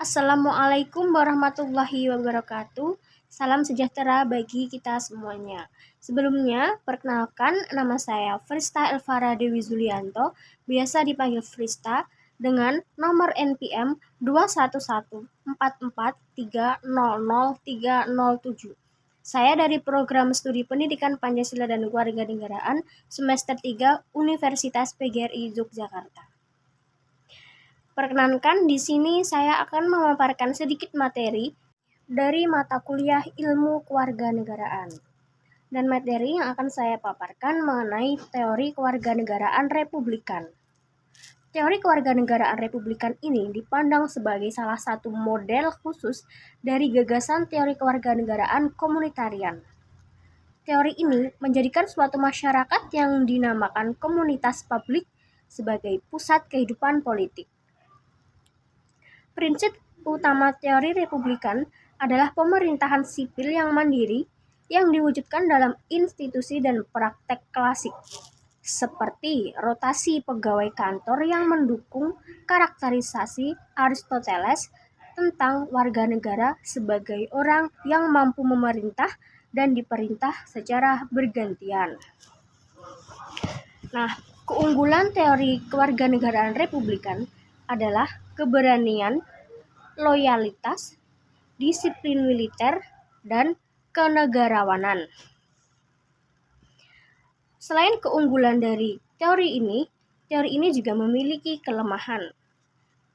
Assalamualaikum warahmatullahi wabarakatuh. Salam sejahtera bagi kita semuanya. Sebelumnya, perkenalkan nama saya Frista Elvara Dewi Zulianto, biasa dipanggil Frista, dengan nomor NPM 21144300307. Saya dari Program Studi Pendidikan Pancasila dan Kewarganegaraan semester 3 Universitas PGRI Yogyakarta. Perkenankan, di sini saya akan memaparkan sedikit materi dari mata kuliah Ilmu Kewarganegaraan. Dan materi yang akan saya paparkan mengenai teori kewarganegaraan republikan. Teori kewarganegaraan republikan ini dipandang sebagai salah satu model khusus dari gagasan teori kewarganegaraan komunitarian. Teori ini menjadikan suatu masyarakat yang dinamakan komunitas publik sebagai pusat kehidupan politik. Prinsip utama teori republikan adalah pemerintahan sipil yang mandiri yang diwujudkan dalam institusi dan praktek klasik, seperti rotasi pegawai kantor yang mendukung karakterisasi Aristoteles tentang warga negara sebagai orang yang mampu memerintah dan diperintah secara bergantian. Nah, keunggulan teori kewarganegaraan republikan adalah keberanian, loyalitas, disiplin militer, dan kenegarawanan. Selain keunggulan dari teori ini juga memiliki kelemahan,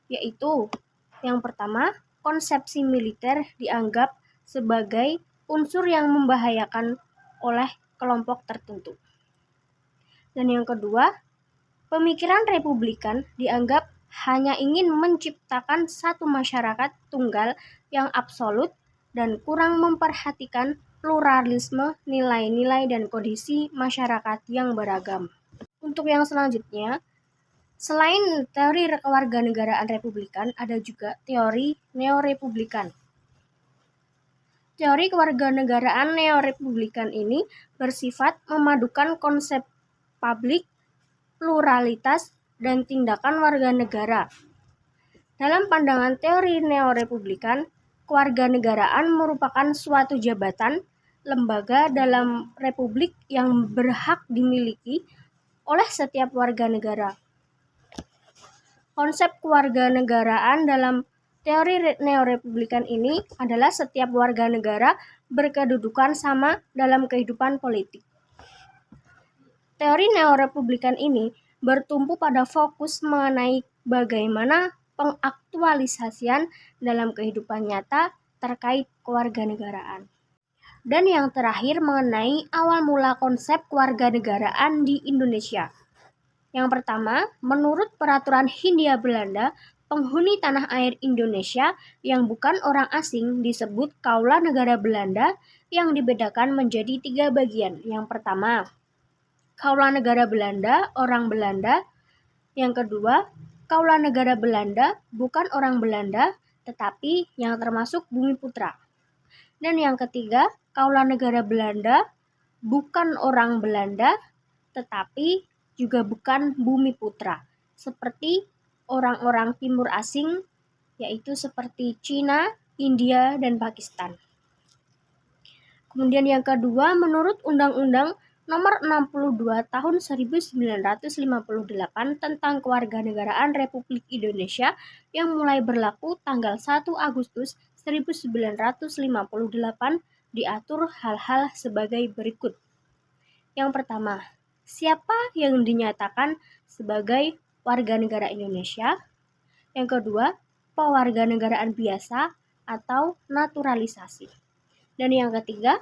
yaitu yang pertama, konsepsi militer dianggap sebagai unsur yang membahayakan oleh kelompok tertentu. Dan yang kedua, pemikiran republikan dianggap hanya ingin menciptakan satu masyarakat tunggal yang absolut dan kurang memperhatikan pluralisme, nilai-nilai, dan kondisi masyarakat yang beragam. Untuk yang selanjutnya, selain teori kewarganegaraan republikan, ada juga teori neorepublikan. Teori kewarganegaraan neorepublikan ini bersifat memadukan konsep publik, pluralitas, dan tindakan warga negara. Dalam pandangan teori neorepublikan, kewarganegaraan merupakan suatu jabatan, lembaga dalam republik yang berhak dimiliki oleh setiap warga negara. Konsep kewarganegaraan dalam teori neorepublikan ini adalah setiap warga negara berkedudukan sama dalam kehidupan politik. Teori neorepublikan ini bertumpu pada fokus mengenai bagaimana pengaktualisasian dalam kehidupan nyata terkait kewarganegaraan. Dan yang terakhir mengenai awal mula konsep kewarganegaraan di Indonesia. Yang pertama, menurut peraturan Hindia Belanda, penghuni tanah air Indonesia yang bukan orang asing disebut Kaula Negara Belanda yang dibedakan menjadi 3 bagian. Yang pertama, Kaula Negara Belanda, orang Belanda. Yang kedua, Kaula Negara Belanda, bukan orang Belanda, tetapi yang termasuk Bumi Putra. Dan yang ketiga, Kaula Negara Belanda, bukan orang Belanda, tetapi juga bukan Bumi Putra, seperti orang-orang timur asing, yaitu seperti Cina, India, dan Pakistan. Kemudian yang kedua, menurut Undang-Undang Nomor 62 Tahun 1958 tentang Kewarganegaraan Republik Indonesia yang mulai berlaku tanggal 1 Agustus 1958 diatur hal-hal sebagai berikut. Yang pertama, siapa yang dinyatakan sebagai warga negara Indonesia? Yang kedua, pewarganegaraan biasa atau naturalisasi. Dan yang ketiga,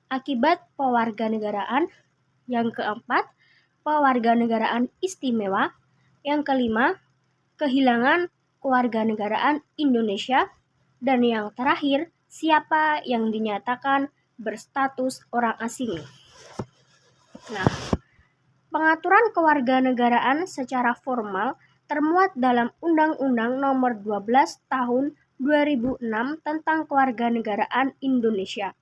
akibat pewarganegaraan. Yang keempat, pewarganegaraan istimewa. Yang kelima, kehilangan kewarganegaraan Indonesia. Dan yang terakhir, siapa yang dinyatakan berstatus orang asing. Nah, pengaturan kewarganegaraan secara formal termuat dalam Undang-Undang Nomor 12 Tahun 2006 tentang Kewarganegaraan Indonesia.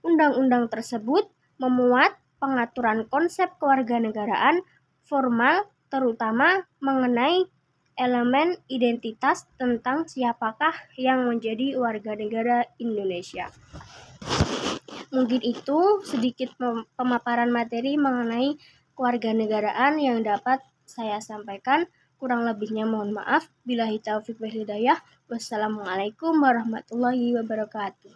Undang-undang tersebut memuat pengaturan konsep kewarganegaraan formal terutama mengenai elemen identitas tentang siapakah yang menjadi warga negara Indonesia. Mungkin itu sedikit pemaparan materi mengenai kewarganegaraan yang dapat saya sampaikan. Kurang lebihnya mohon maaf. Billahi taufiq wal hidayah. Wassalamualaikum warahmatullahi wabarakatuh.